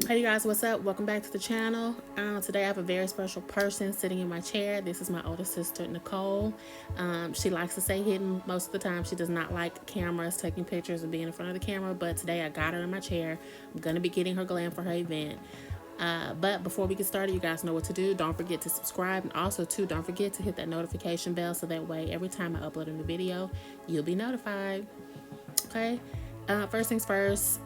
Hey you guys, what's up? Welcome back to the channel. Today I have a very special person sitting in my chair. This is my older sister, Nicole. She likes to stay hidden most of the time. She does not like cameras, taking pictures, and being in front of the camera, but today I got her in my chair. I'm going to be getting her glam for her event. But before we get started, you guys know what to do. Don't forget to subscribe, and also too, don't forget to hit that notification bell so that way every time I upload a new video, you'll be notified. Okay? First things first,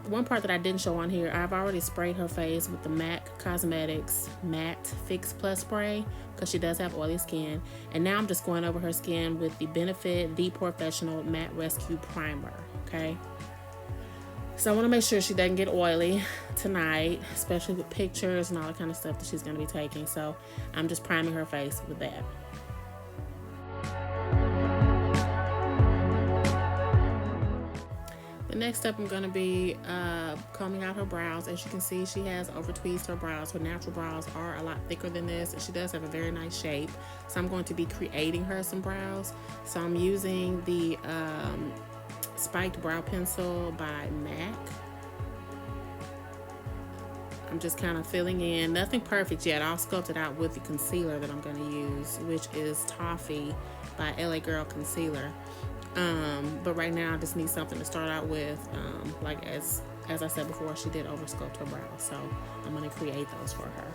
one part that I didn't show on here, I've already sprayed her face with the MAC Cosmetics Matte Fix Plus Spray because she does have oily skin. And now I'm just going over her skin with the Benefit The Professional Matte Rescue Primer, okay? So I want to make sure she doesn't get oily tonight, especially with pictures and all the kind of stuff that she's going to be taking. So I'm just priming her face with that. Next up, I'm going to be combing out her brows. As you can see, she has over tweezed her brows. Her natural brows are a lot thicker than this, and she does have a very nice shape. So I'm going to be creating her some brows. So I'm using the Spiked Brow Pencil by MAC. I'm just kind of filling in, nothing perfect yet. I'll sculpt it out with the concealer that I'm going to use, which is Toffee by LA Girl Concealer. But right now I just need something to start out with. Like as I said before, she did over sculpt her brows, so I'm going to create those for her.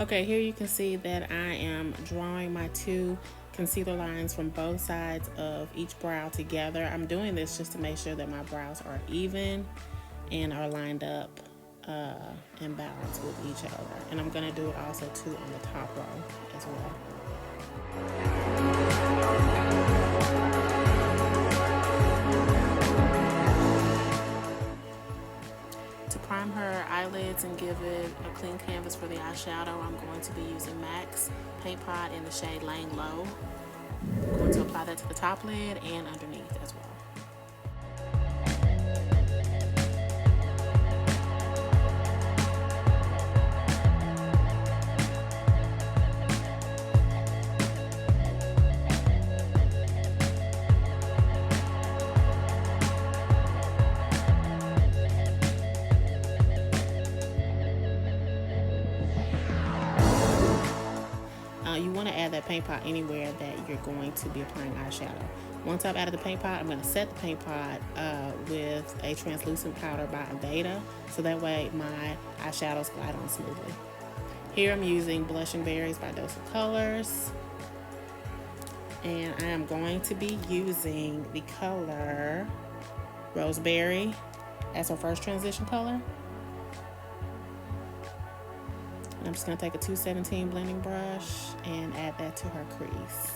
Okay, here you can see that I am drawing my two concealer lines from both sides of each brow together. I'm doing this just to make sure that my brows are even and are lined up and balanced with each other. And I'm going to do it also too on the top row as well. Prime her eyelids and give it a clean canvas for the eyeshadow. I'm going to be using MAC's Paint Pot in the shade Laying Low. I'm going to apply that to the top lid and underneath as well. You want to add that paint pot anywhere that you're going to be applying eyeshadow. Once I've added the paint pot, I'm going to set the paint pot with a translucent powder by Aveda, so that way my eyeshadows glide on smoothly. Here I'm using Blushing Berries by Dose of Colors, and I am going to be using the color Roseberry as her first transition color. I'm just going to take a 217 blending brush and add that to her crease.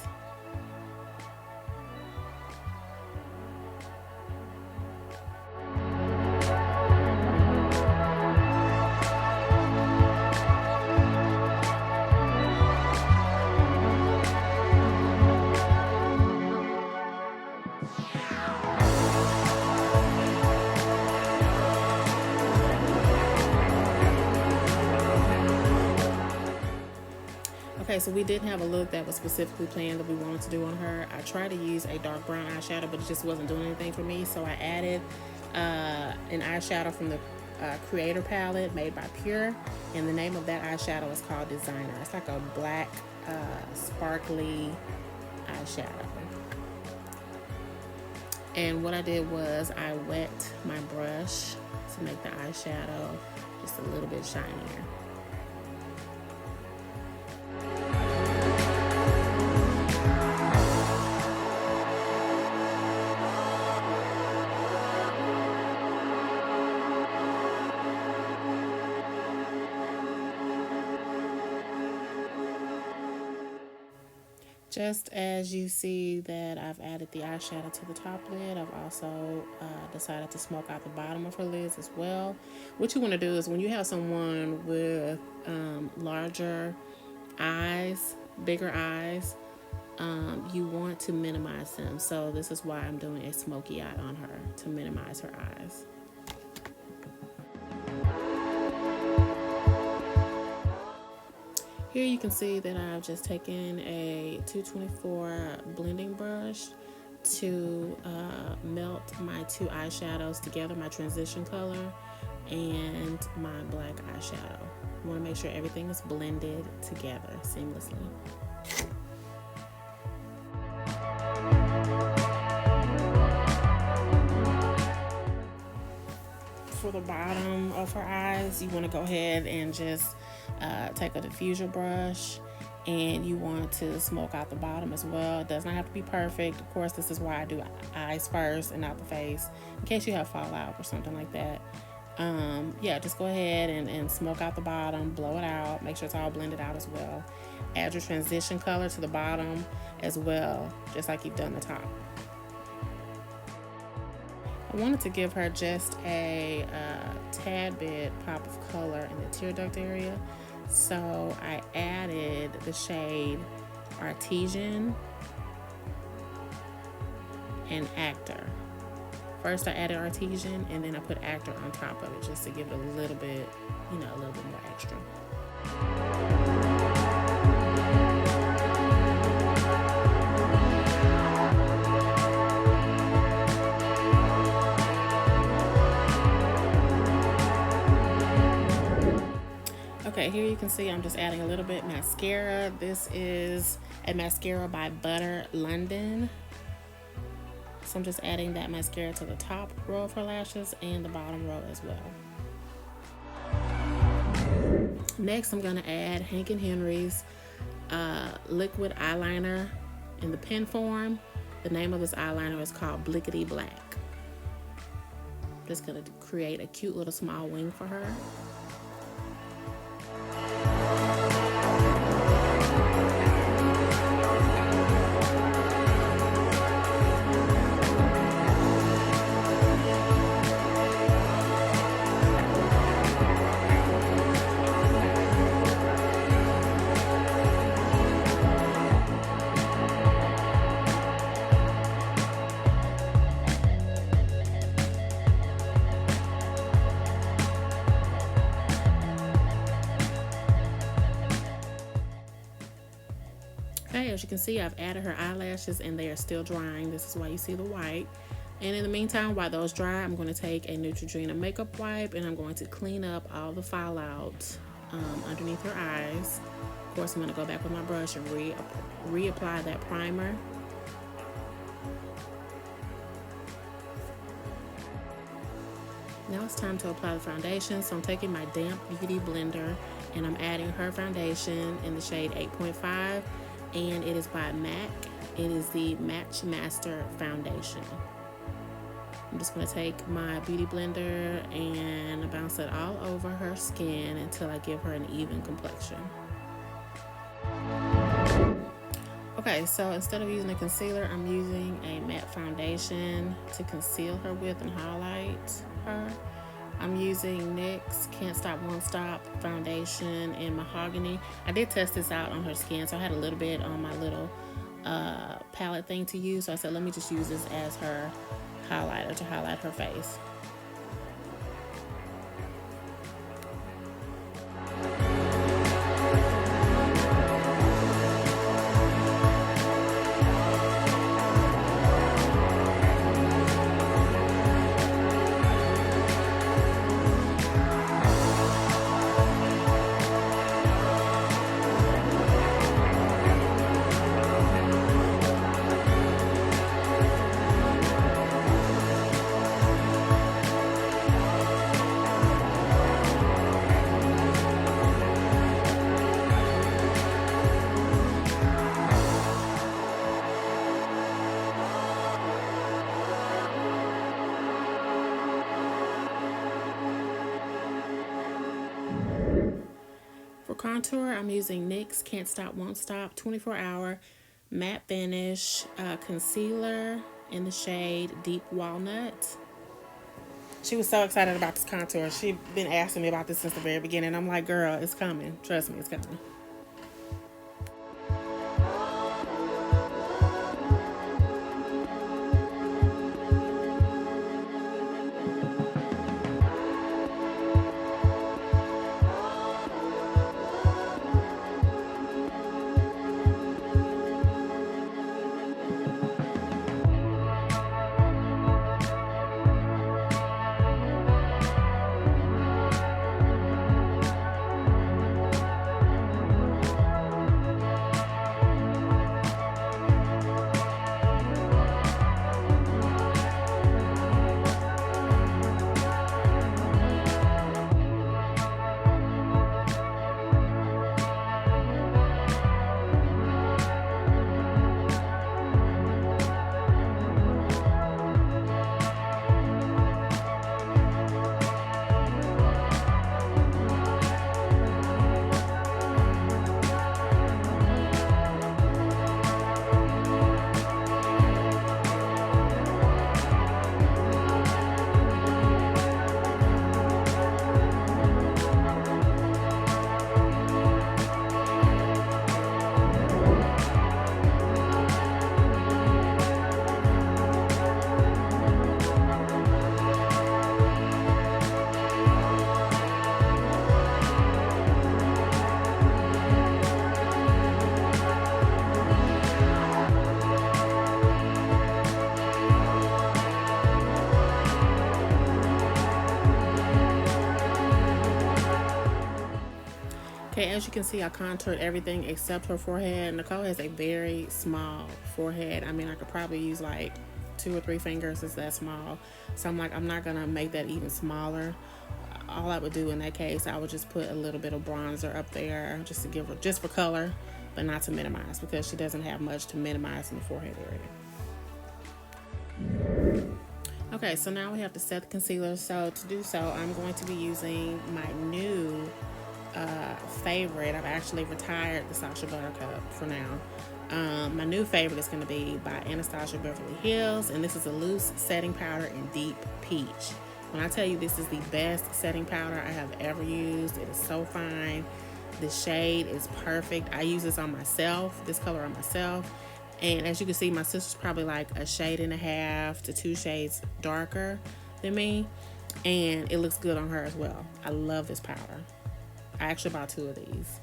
Okay, so we didn't have a look that was specifically planned that we wanted to do on her. I tried to use a dark brown eyeshadow, but it just wasn't doing anything for me. So I added an eyeshadow from the Creator palette made by Pure. And the name of that eyeshadow is called Designer. It's like a black, sparkly eyeshadow. And what I did was I wet my brush to make the eyeshadow just a little bit shinier. Just as you see that I've added the eyeshadow to the top lid, I've also decided to smoke out the bottom of her lids as well. What you want to do is when you have someone with larger eyes, bigger eyes, you want to minimize them. So this is why I'm doing a smoky eye on her, to minimize her eyes. Here you can see that I've just taken a 224 blending brush to melt my two eyeshadows together, my transition color and my black eyeshadow. I want to make sure everything is blended together seamlessly. For the bottom of her eyes, you want to go ahead and just take a diffuser brush, and you want to smoke out the bottom as well. It does not have to be perfect. Of course, this is why I do eyes first and not the face, in case you have fallout or something like that. Yeah, just go ahead and smoke out the bottom, blow it out, make sure it's all blended out as well. Add your transition color to the bottom as well, just like you've done the top. I wanted to give her just a tad bit pop of color in the tear duct area, so I added the shade Artesian and Actor. First I added Artesian, and then I put Actor on top of it just to give it a little bit, a little bit more extra. Okay, here you can see I'm just adding a little bit mascara. This is a mascara by Butter London. So I'm just adding that mascara to the top row of her lashes and the bottom row as well. Next, I'm going to add Hank & Henry's liquid eyeliner in the pen form. The name of this eyeliner is called Blickety Black. Just going to create a cute little small wing for her. Okay, as you can see, I've added her eyelashes and they are still drying. This is why you see the white. And in the meantime, while those dry, I'm going to take a Neutrogena makeup wipe and I'm going to clean up all the fallout underneath her eyes. Of course, I'm going to go back with my brush and reapply that primer. Now it's time to apply the foundation. So I'm taking my damp beauty blender and I'm adding her foundation in the shade 8.5. And it is by MAC. It is the Match Master Foundation. I'm just going to take my beauty blender and bounce it all over her skin until I give her an even complexion. Okay, so instead of using a concealer, I'm using a matte foundation to conceal her with and highlight her. I'm using NYX Can't Stop Won't Stop foundation in Mahogany. I did test this out on her skin, so I had a little bit on my little palette thing to use. So I said, let me just use this as her highlighter to highlight her face. For contour, I'm using NYX Can't Stop Won't Stop 24 Hour matte finish concealer in the shade Deep Walnut. She was so excited about this contour. She'd been asking me about this since the very beginning. I'm like, girl, it's coming. Trust me, it's coming. Okay, as you can see, I contoured everything except her forehead. Nicole has a very small forehead. I mean, I could probably use like 2 or 3 fingers. It's that small. So I'm like, I'm not gonna make that even smaller. All I would do in that case, I would just put a little bit of bronzer up there just to give her, just for color, but not to minimize, because she doesn't have much to minimize in the forehead area. Okay, so now we have to set the concealer. So to do so, I'm going to be using my new favorite. I've actually retired the Sacha Buttercup for now. My new favorite is going to be by Anastasia Beverly Hills, and this is a loose setting powder in Deep Peach. When I tell you this is the best setting powder I have ever used, it is so fine. The shade is perfect. I use this on myself, this color on myself, and as you can see, my sister's probably like a shade and a half to 2 shades darker than me, and it looks good on her as well. I love this powder. I actually bought 2 of these.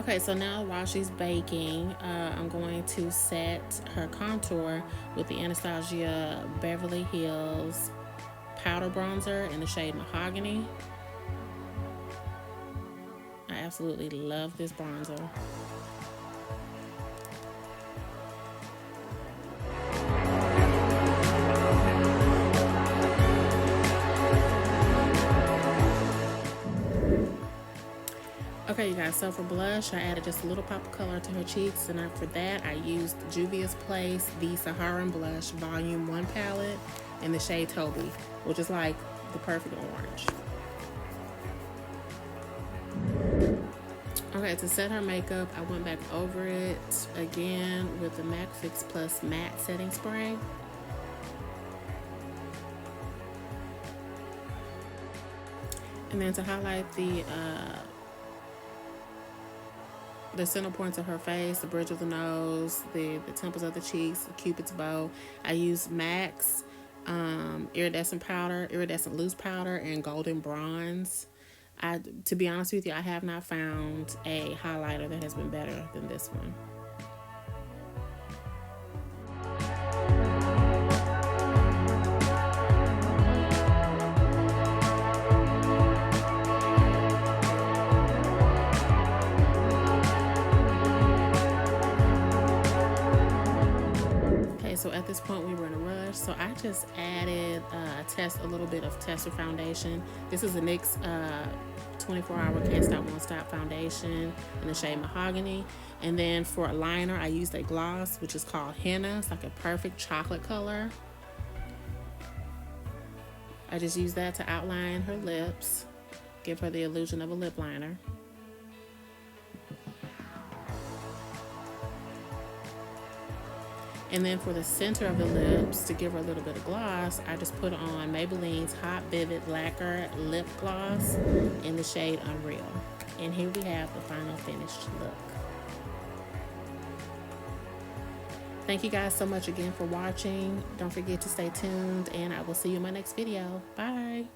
Okay, so now while she's baking, I'm going to set her contour with the Anastasia Beverly Hills powder bronzer in the shade Mahogany. I absolutely love this bronzer. Okay, you guys, so for blush, I added just a little pop of color to her cheeks, and for that, I used Juvia's Place, the Saharan Blush Volume 1 palette in the shade Toby, which is like the perfect orange. Okay, to set her makeup, I went back over it again with the MAC Fix Plus Matte Setting Spray. And then to highlight the center points of her face, the bridge of the nose, the temples of the cheeks, the Cupid's bow, I used MAC's iridescent loose powder and golden bronze. To be honest with you, I have not found a highlighter that has been better than this one. Okay, so at this point we were in a rush, so I just added a little bit of tester foundation. This is a NYX 24-hour can't stop won't stop foundation in the shade Mahogany. And then for a liner, I used a gloss which is called Henna. It's like a perfect chocolate color. I just used that to outline her lips, give her the illusion of a lip liner. And then for the center of the lips, to give her a little bit of gloss, I just put on Maybelline's Hot Vivid Lacquer Lip Gloss in the shade Unreal. And here we have the final finished look. Thank you guys so much again for watching. Don't forget to stay tuned, and I will see you in my next video. Bye.